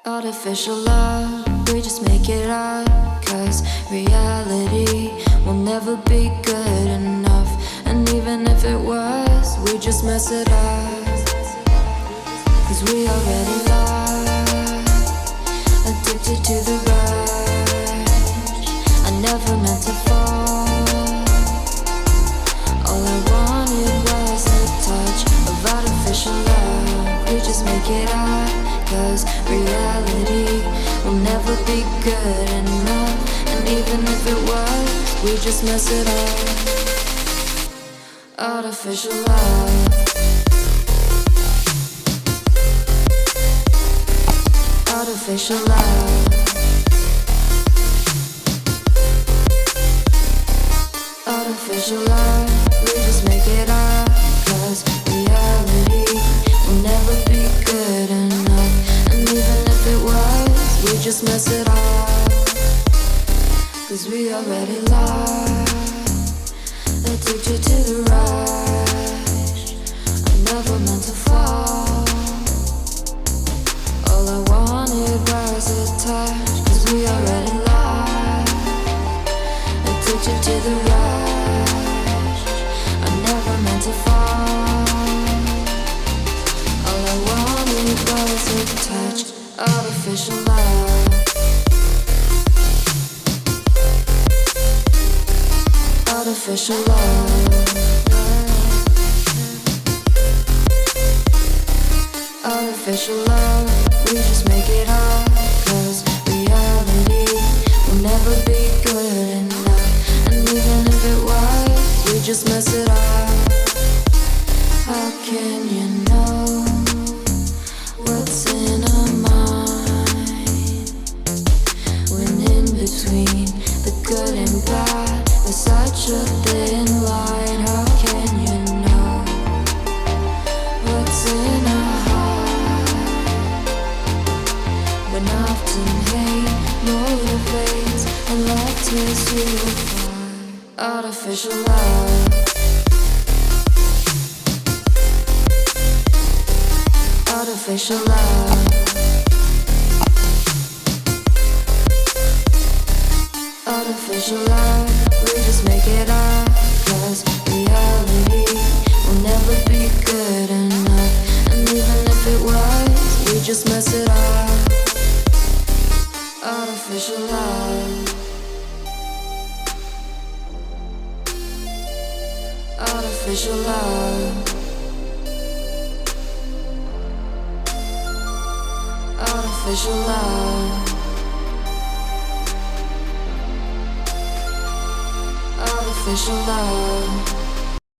Artificial love, we just make it up. 'Cause reality will never be good enough. And even if it was, we just mess it up. 'Cause we already lost, addicted to the rush. I never meant to fall. All I wanted was a touch of artificial love. We just make it up. 'Cause reality will never be good enough. And even if it was, we just mess it up. Artificial love. Artificial love. Artificial love. We just make it up. 'Cause reality will never be good enough. And even if it was, we just mess it up. 'Cause we already lost, addicted to the rush. I never meant to fall. All I wanted was a touch. 'Cause we already lost, addicted to the rush. I never meant to fall. All I wanted was a touch. Artificial love. Artificial love. Artificial love. We just make it up. 'Cause reality will never be good enough. And even if it was, we just mess it up. How can you know what's in our mind? When in between the good and bad, there's such a thin line. How can you know what's in our heart? When often hate motivates and love tears you apart. Artificial love. Artificial love. Artificial love. We just make it up. 'Cause reality will never be good enough. And even if it was, we just mess it up. Artificial love. Artificial love. Artificial love. Artificial love.